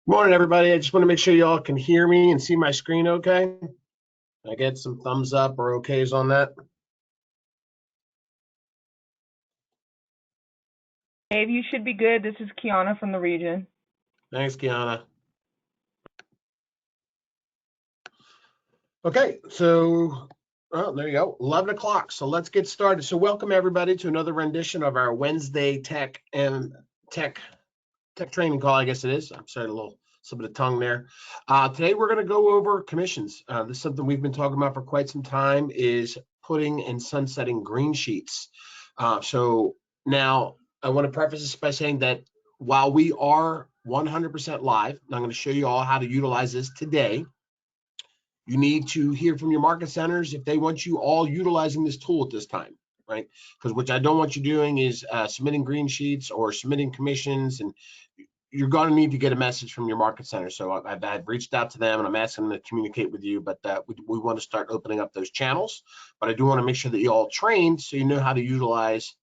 Morning, everybody. I just want to make sure y'all can hear me and see my screen okay. I get some thumbs up or okays on that. Dave, you should be good. This is Kiana from the region. Thanks, Kiana. Okay, so there you go, 11 o'clock. So let's get started. So welcome everybody to another rendition of our Wednesday tech training call, I guess it is. I'm sorry, a little bit of tongue there. Today we're going to go over commissions. This is something we've been talking about for quite some time, is putting and sunsetting green sheets. So now I want to preface this by saying that while we are 100% live, and I'm going to show you all how to utilize this today, you need to hear from your market centers if they want you all utilizing this tool at this time, right? Because what I don't want you doing is submitting green sheets or submitting commissions, and you're going to need to get a message from your market center. So I've reached out to them and I'm asking them to communicate with you, but we want to start opening up those channels. But I do want to make sure that you all trained so you know how to utilize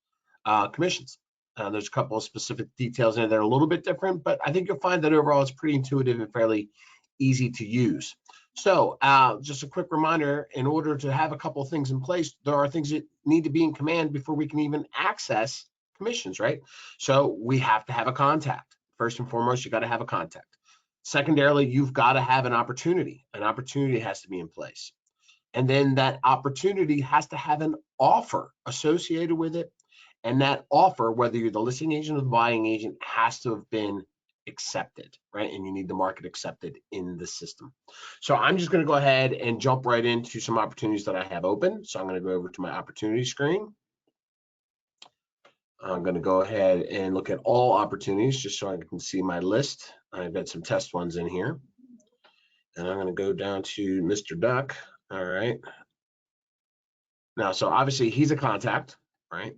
commissions. There's a couple of specific details in there that are a little bit different, but I think you'll find that overall it's pretty intuitive and fairly easy to use. So just a quick reminder, in order to have a couple of things in place, there are things that need to be in command before we can even access commissions, right? So we have to have a contact. First and foremost, you got to have a contact. Secondarily, you've got to have an opportunity. An opportunity has to be in place. And then that opportunity has to have an offer associated with it. And that offer, whether you're the listing agent or the buying agent, has to have been accepted, right? And you need the market accepted in the system. So I'm just going to go ahead and jump right into some opportunities that I have open. So I'm going to go over to my opportunity screen. I'm going to go ahead and look at all opportunities just so I can see my list. I've got some test ones in here. And I'm going to go down to Mr. Duck. All right. Now, so obviously he's a contact, right?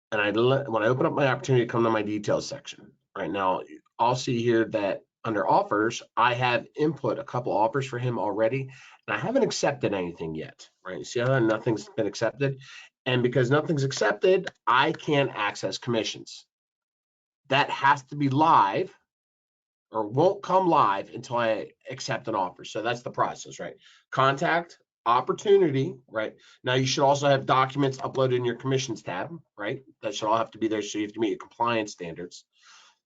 And when I open up my opportunity, come to my details section. Right now, I'll see here that under offers, I have input a couple offers for him already, and I haven't accepted anything yet, right? See how nothing's been accepted? And because nothing's accepted, I can't access commissions. That has to be live or won't come live until I accept an offer. So that's the process, right? Contact, opportunity, right? Now you should also have documents uploaded in your commissions tab, right? That should all have to be there, so you have to meet your compliance standards.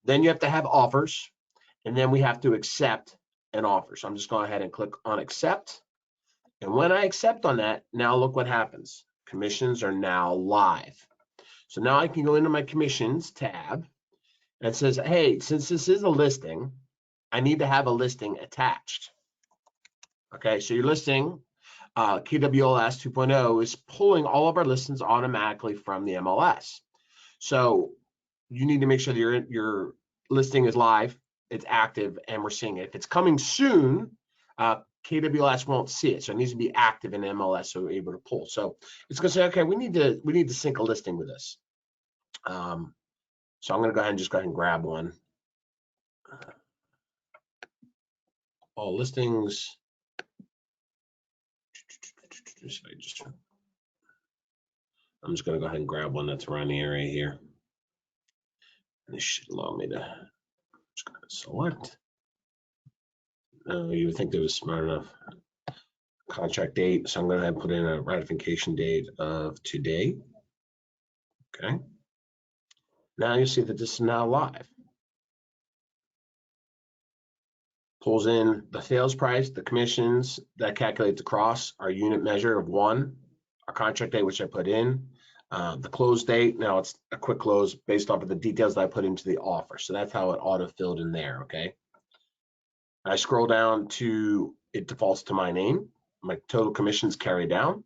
Then you have to have offers, and then we have to accept an offer. So I'm just going ahead and click on accept. And when I accept on that, now look what happens. Commissions are now live. So now I can go into my commissions tab and it says, hey, since this is a listing, I need to have a listing attached. Okay, so your listing, KWLS 2.0 is pulling all of our listings automatically from the MLS. So you need to make sure that your listing is live, it's active, and we're seeing it. If it's coming soon, KWLS won't see it, so it needs to be active in MLS so we're able to pull. So it's going to say, okay, we need to sync a listing with this. So I'm going to go ahead and grab one. All listings. I'm just going to go ahead and grab one that's around the area here. And this should allow me to just going to select. You would think they was smart enough. Contract date. So I'm going to put in a ratification date of today. Okay. Now you see that this is now live. Pulls in the sales price, the commissions that calculates across our unit measure of 1, our contract date, which I put in, the close date. Now it's a quick close based off of the details that I put into the offer. So that's how it auto-filled in there, okay? I scroll down to, it defaults to my name. My total commissions carry down.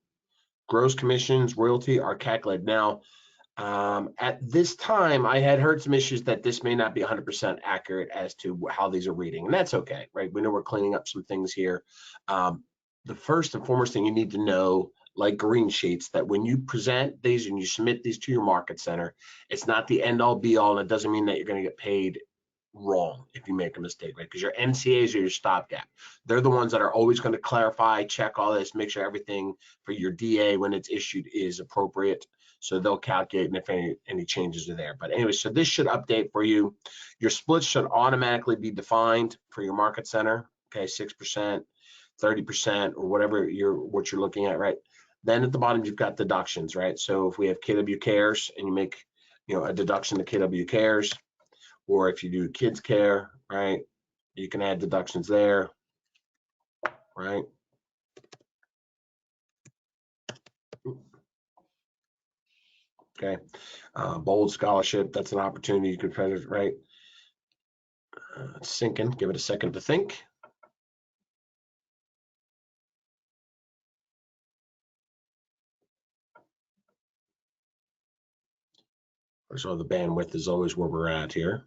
Gross commissions, royalty are calculated. Now, at this time, I had heard some issues that this may not be 100% accurate as to how these are reading, and that's okay, right? We know we're cleaning up some things here. The first and foremost thing you need to know like green sheets, that when you present these and you submit these to your market center, it's not the end all be all, and it doesn't mean that you're going to get paid wrong if you make a mistake, right? Because your MCAs are your stopgap. They're the ones that are always going to clarify, check all this, make sure everything for your DA when it's issued is appropriate. So they'll calculate and if any changes are there. But anyway, so this should update for you. Your splits should automatically be defined for your market center. Okay, 6%, 30%, or whatever what you're looking at, right? Then at the bottom you've got deductions, right? So if we have KW Cares and you make a deduction to KW Cares, or if you do kids care, right, you can add deductions there, right? Okay, bold scholarship, that's an opportunity you could credit, right? It's sinking, give it a second to think. So the bandwidth is always where we're at here.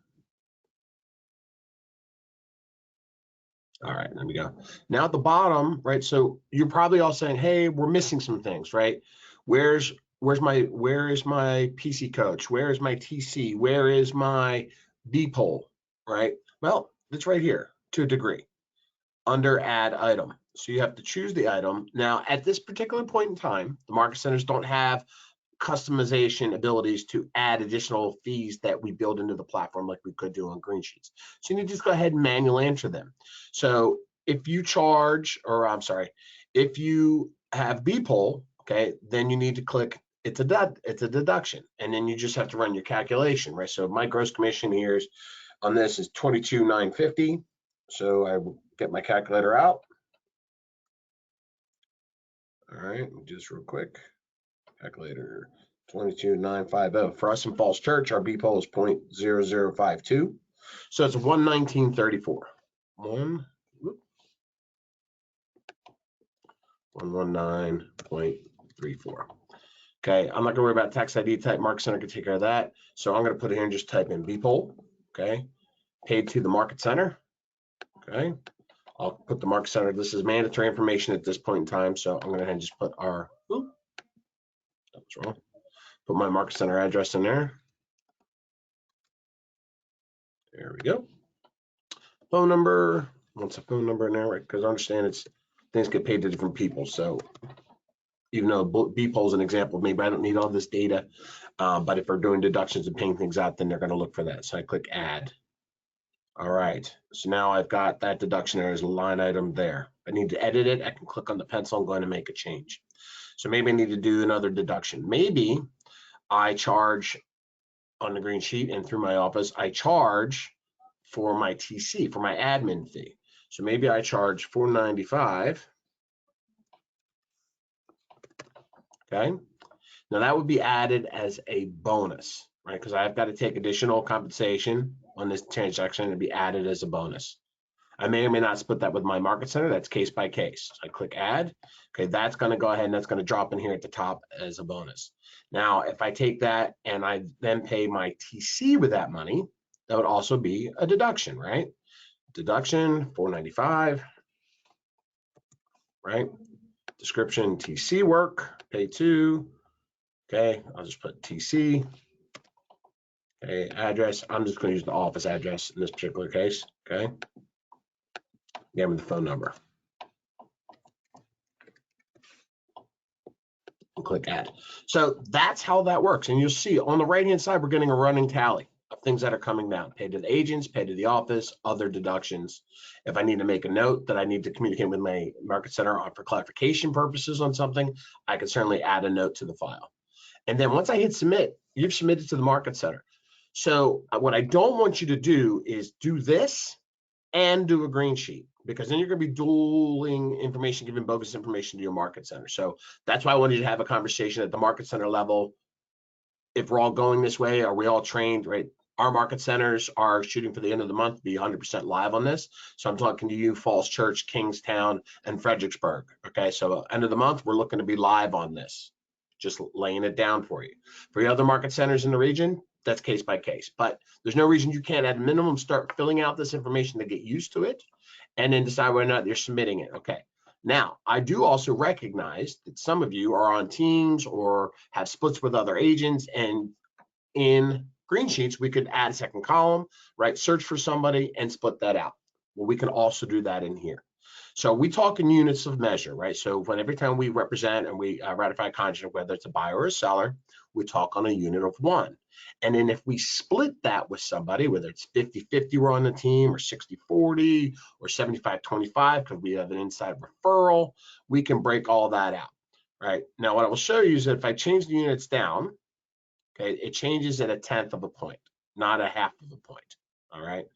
All right, there we go. Now at the bottom, right, so you're probably all saying, hey, we're missing some things, right? Where is my PC coach? Where is my TC? Where is my B poll, right? Well, it's right here to a degree under add item. So you have to choose the item. Now at this particular point in time, the market centers don't have customization abilities to add additional fees that we build into the platform like we could do on green sheets. So you need to just go ahead and manually enter them. So if you charge, or I'm sorry, if you have B-poll, okay, then you need to click it's a deduction, and then you just have to run your calculation, right? So my gross commission here is on this is $22,950. So I will get my calculator out. All right, just real quick. Calculator 22,950. For us in Falls Church, our B poll is 0.0052. So it's 119.34. 119.34. Okay, I'm not gonna worry about tax ID type. Market Center can take care of that. So I'm gonna put it here and just type in B poll. Okay, paid to the Market Center. Okay, I'll put the Market Center. This is mandatory information at this point in time. So I'm gonna just put our. That's wrong. Put my Market Center address in there. There we go. Phone number. What's a phone number in there? Right? Because I understand things get paid to different people. So even though B poll is an example, maybe I don't need all this data, but if we're doing deductions and paying things out, then they're going to look for that. So I click add. All right. So now I've got that deduction there as a line item there. I need to edit it. I can click on the pencil and go in and make a change. So maybe I need to do another deduction. Maybe I charge on the green sheet and through my office, I charge for my TC, for my admin fee. So maybe I charge $495. Okay. Now that would be added as a bonus, right? Because I've got to take additional compensation on this transaction and be added as a bonus. I may or may not split that with my Market Center. That's case by case. So I click add. Okay, that's going to go ahead and that's going to drop in here at the top as a bonus. Now, if I take that and I then pay my TC with that money, that would also be a deduction, right? Deduction, $495, right? Description, TC work, pay to. Okay, I'll just put TC. Okay, address, I'm just going to use the office address in this particular case, okay? Give me the phone number. And click add. So that's how that works. And you'll see on the right-hand side, we're getting a running tally of things that are coming down. Paid to the agents, paid to the office, other deductions. If I need to make a note that I need to communicate with my Market Center for clarification purposes on something, I can certainly add a note to the file. And then once I hit submit, you've submitted to the Market Center. So what I don't want you to do is do this and do a green sheet, because then you're going to be dueling information, giving bogus information to your Market Center. So that's why I wanted you to have a conversation at the Market Center level. If we're all going this way, are we all trained, right? Our Market Centers are shooting for the end of the month to be 100% live on this. So I'm talking to you, Falls Church, Kingstown, and Fredericksburg. Okay, so end of the month, we're looking to be live on this. Just laying it down for you. For your other Market Centers in the region, that's case by case, but there's no reason you can't at a minimum start filling out this information to get used to it and then decide whether or not you're submitting it. Okay, Now, I do also recognize that some of you are on teams or have splits with other agents, and in Green Sheets, we could add a second column, right? Search for somebody and split that out. Well, we can also do that in here. So we talk in units of measure, right? So when every time we represent and we ratify a contract, whether it's a buyer or a seller, we talk on a unit of 1. And then if we split that with somebody, whether it's 50-50 we're on the team, or 60-40, or 75-25, because we have an inside referral, we can break all that out, right? Now, what I will show you is that if I change the units down, okay, it changes at 1/10 of a point, not 1/2 of a point, all right?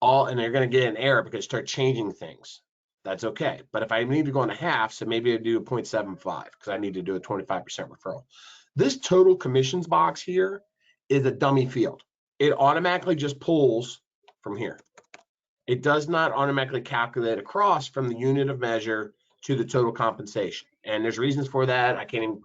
And they're going to get an error because start changing things. That's okay. But if I need to go in 1/2, so maybe I do a 0.75 because I need to do a 25% referral. This total commissions box here is a dummy field. It automatically just pulls from here. It does not automatically calculate across from the unit of measure to the total compensation. And there's reasons for that. I'm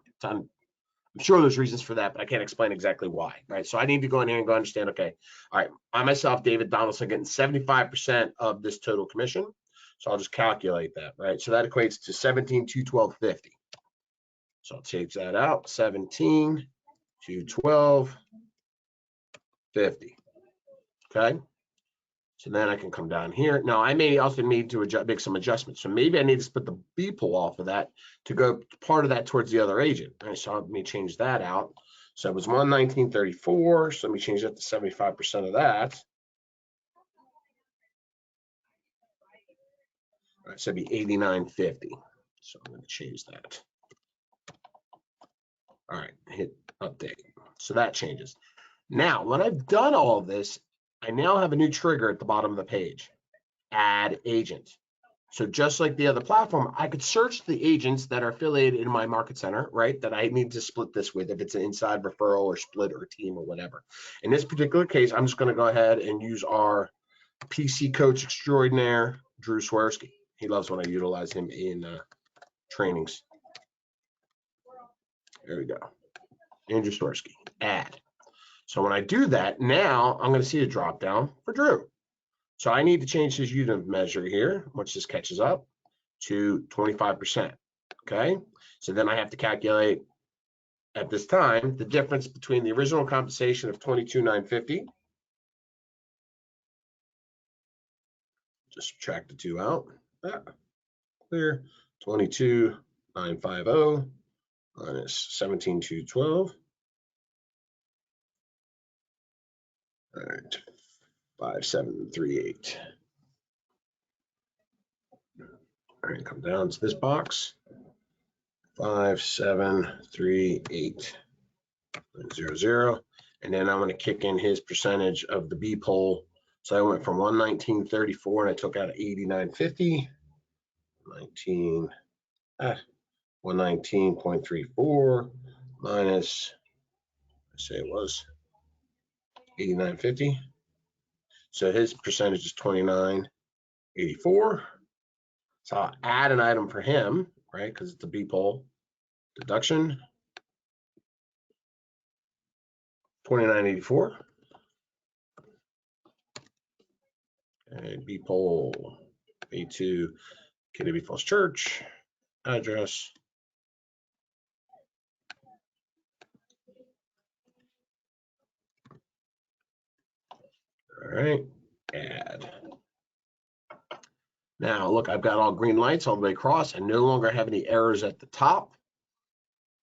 sure there's reasons for that, but I can't explain exactly why, right? So I need to go in here and go understand, okay, all right, I myself, David Donaldson, getting 75% of this total commission. So I'll just calculate that, right? So that equates to $17,212.50. So I'll change that out, $17,212.50. Okay. So then I can come down here. Now I may also need to make some adjustments. So maybe I need to split the B pool off of that to go part of that towards the other agent. All right, so let me change that out. So it was 119.34. So let me change that to 75% of that. All right, so it'd be 89.50. So I'm going to change that. All right, hit update. So that changes. Now, when I've done all of this, I now have a new trigger at the bottom of the page. Add agent. So just like the other platform, I could search the agents that are affiliated in my market center, right? That I need to split this with, if it's an inside referral or split or team or whatever. In this particular case, I'm just going to go ahead and use our PC coach extraordinaire, Drew Swirsky. He loves when I utilize him in trainings. There we go. Andrew Swirsky, add. So when I do that, now I'm going to see a drop down for Drew. So I need to change his unit of measure here, once this catches up, to 25%. Okay, so then I have to calculate at this time the difference between the original compensation of $22,950. Just subtract the 2 out. Clear. 22,950 minus 17,212. All right, 5,738. All right, come down to this box. 5,738.00, and then I'm going to kick in his percentage of the B poll. So I went from 119.34 and I took out 89.50. 119.34 minus, I say it was 89.50. So his percentage is 29.84. So I'll add an item for him, right? Because it's a B poll deduction. 29.84. And B poll B2 Kennedy Falls Church address. All right, add. Now look, I've got all green lights all the way across. I no longer have any errors at the top.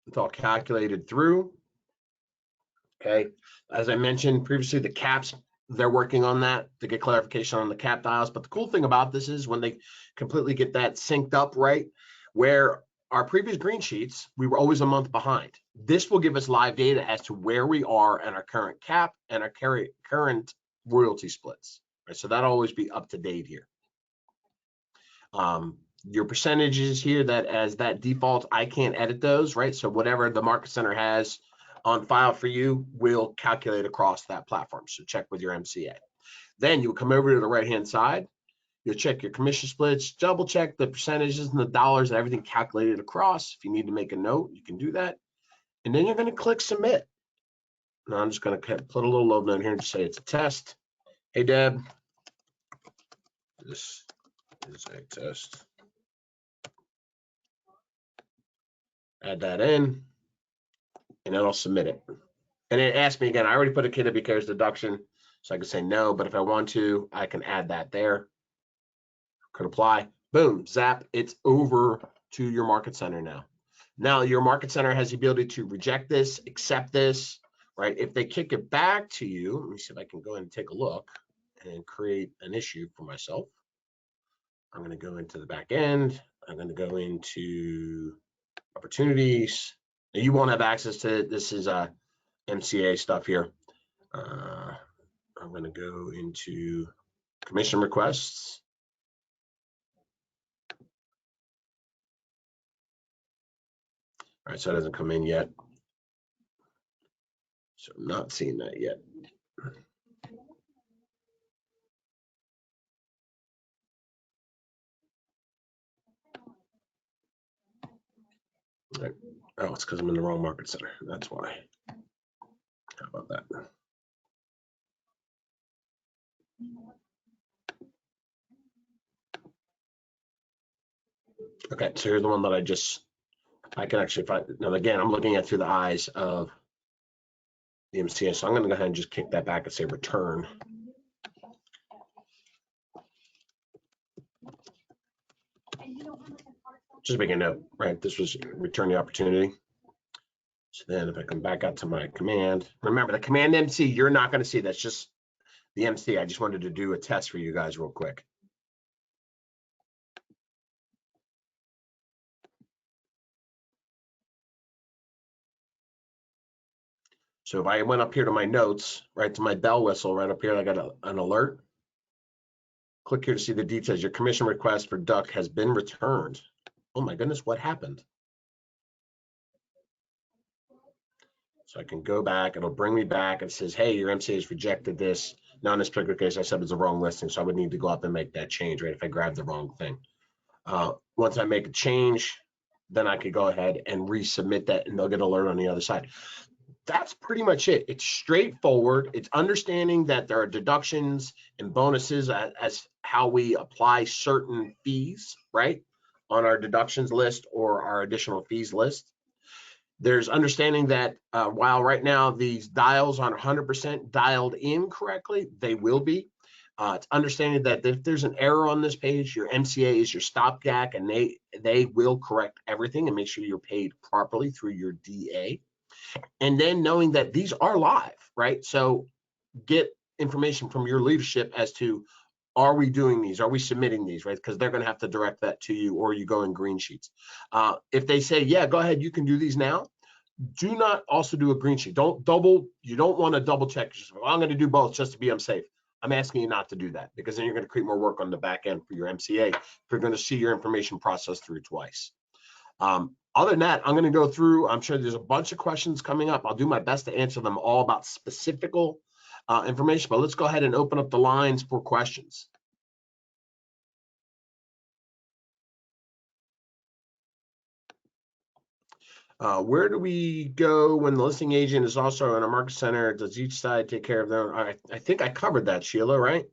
It's all calculated through. Okay, as I mentioned previously, the caps, they're working on that to get clarification on the cap dials. But the cool thing about this is when they completely get that synced up, right, where our previous green sheets, we were always a month behind. This will give us live data as to where we are in our current cap and our current royalty splits, right? So that'll always be up to date here. Your percentages here, that as that default, I can't edit those, right? So whatever the market center has on file for you will calculate across that platform. So check with your MCA. Then you'll come over to the right-hand side. You'll check your commission splits, double check the percentages and the dollars and everything calculated across. If you need to make a note, you can do that. And then you're going to click submit. Now I'm just going to put a little note here and just say it's a test. Hey, Deb, this is a test. add that in, and then I'll submit it. And it asked me again, I already put a KW Cares deduction, so I can say no, but if I want to, I can add that there. Could apply. Boom, zap, it's over to your market center now. Now your market center has the ability to reject this, accept this, right? If they kick it back to you, let me see if I can go ahead and take a look and create an issue for myself. I'm going to go into the back end. I'm going to go into opportunities. Now you won't have access to it. This is MCA stuff here. I'm going to go into commission requests. All right, so it hasn't come in yet. So I'm not seeing that yet. All right. Oh, it's because I'm in the wrong market center. That's why. How about that? Okay, so here's the one that I can actually find. Now, again, I'm looking at through the eyes of the MCA, so I'm going to go ahead and just kick that back and say return. Just make a note, right? This was return the opportunity. So then if I come back out to my command, remember the command MC, you're not going to see. That's just the MC. I just wanted to do a test for you guys real quick. So if I went up here to my notes, right to my bell whistle, right up here, I got an alert. Click here to see the details. Your commission request for Duck has been returned. Oh my goodness, what happened? So I can go back, it'll bring me back. It says, hey, your MCA has rejected this. Now in this particular case, I said it's the wrong listing, so I would need to go up and make that change, right, if I grab the wrong thing. Once I make a change, then I could go ahead and resubmit that and they'll get an alert on the other side. That's pretty much it. It's straightforward. It's understanding that there are deductions and bonuses as how we apply certain fees, right, on our deductions list or our additional fees list. There's understanding that while right now these dials aren't 100% dialed in correctly, they will be. It's understanding that if there's an error on this page, your MCA is your stopgap, and they will correct everything and make sure you're paid properly through your DA. And then knowing that these are live, right? So get information from your leadership as to, are we doing these? Are we submitting these, right? Because they're going to have to direct that to you, or you go in green sheets. If they say, yeah, go ahead, you can do these now, do not also do a green sheet. You don't want to double check. Well, I'm going to do both just to be safe. I'm asking you not to do that, because then you're going to create more work on the back end for your MCA if you're going to see your information processed through twice. Other than that, I'm going to go through. I'm sure there's a bunch of questions coming up. I'll do my best to answer them all about specific information, but let's go ahead and open up the lines for questions. Where do we go when the listing agent is also in a market center? Does each side take care of their own? I think I covered that, Sheila, right?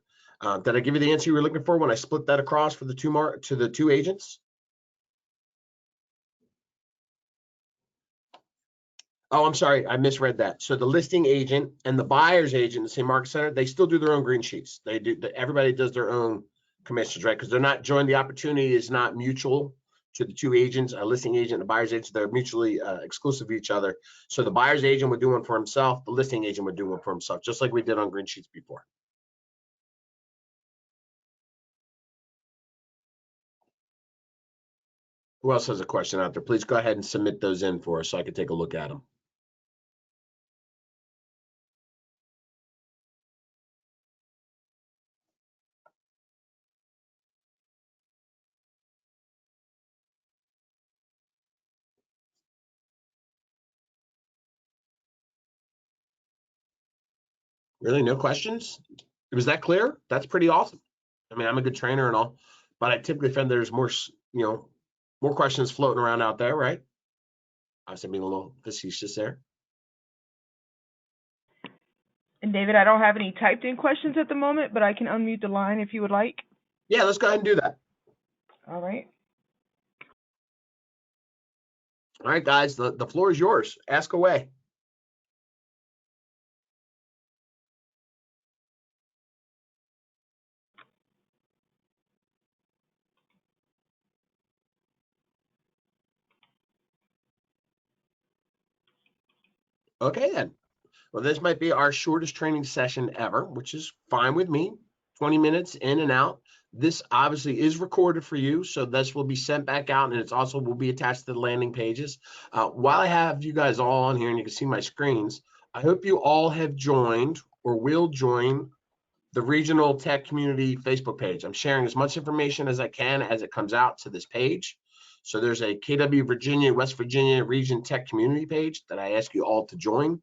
Did I give you the answer you were looking for when I split that across for the two agents? Oh, I'm sorry, I misread that. So the listing agent and the buyer's agent in the same market center, they still do their own green sheets. They do. Everybody does their own commissions, right? Because they're not joined. The opportunity is not mutual to the two agents, a listing agent and a buyer's agent. They're mutually exclusive of each other. So the buyer's agent would do one for himself. The listing agent would do one for himself, just like we did on green sheets before. Who else has a question out there? Please go ahead and submit those in for us so I can take a look at them. Really, no questions? Was that clear? That's pretty awesome. I mean, I'm a good trainer and all, but I typically find there's more, more questions floating around out there, right? Obviously being a little facetious there. And David, I don't have any typed in questions at the moment, but I can unmute the line if you would like. Yeah, let's go ahead and do that. All right. All right, guys, the floor is yours. Ask away. Okay, then. Well, this might be our shortest training session ever, which is fine with me. 20 minutes in and out. This obviously is recorded for you, so this will be sent back out, and it's also will be attached to the landing pages. While I have you guys all on here and you can see my screens, I hope you all have joined or will join the Regional Tech Community Facebook page. I'm sharing as much information as I can as it comes out to this page. So there's a KW Virginia, West Virginia Region Tech Community page that I ask you all to join.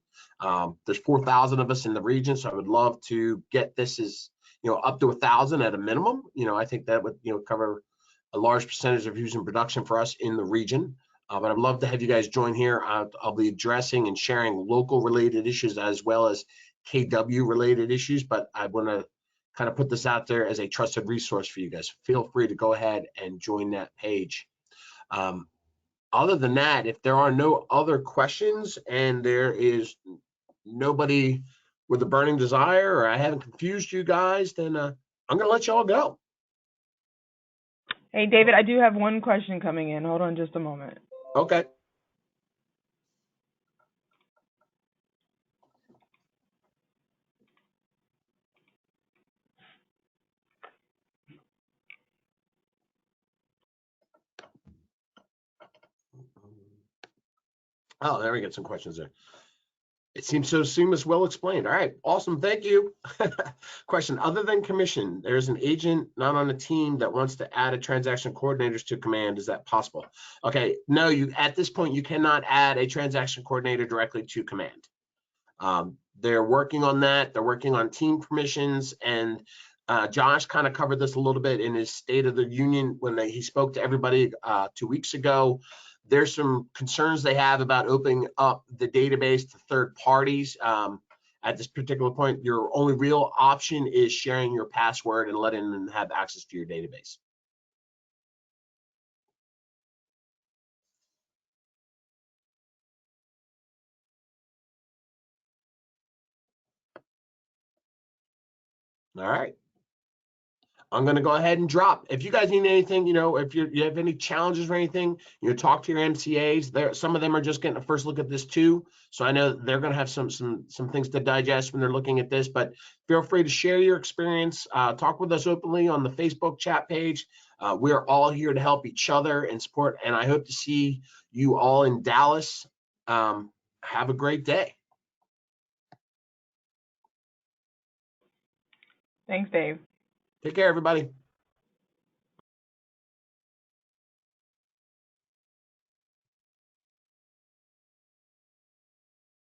There's 4,000 of us in the region, so I would love to get this as, up to 1,000 at a minimum. I think that would, cover a large percentage of using production for us in the region. But I'd love to have you guys join here. I'll be addressing and sharing local related issues as well as KW related issues, but I want to kind of put this out there as a trusted resource for you guys. Feel free to go ahead and join that page. Other than that, if there are no other questions and there is nobody with a burning desire or I haven't confused you guys, then I'm going to let you all go. Hey, David, I do have one question coming in. Hold on just a moment. Okay. Oh, there we get some questions there. It seems so seamless, well explained. All right, awesome, thank you. Question, other than commission, there's an agent not on a team that wants to add a transaction coordinators to command. Is that possible? Okay, no, at this point, you cannot add a transaction coordinator directly to command. They're working on that. They're working on team permissions, and Josh kind of covered this a little bit in his State of the Union when he spoke to everybody 2 weeks ago. There's some concerns they have about opening up the database to third parties. At this particular point, your only real option is sharing your password and letting them have access to your database. All right. I'm going to go ahead and drop. If you guys need anything, if you have any challenges or anything, talk to your MCAs. Some of them are just getting a first look at this too. So I know they're going to have some things to digest when they're looking at this, but feel free to share your experience. Talk with us openly on the Facebook chat page. We're all here to help each other and support, and I hope to see you all in Dallas. Have a great day. Thanks, Dave. Take care, everybody.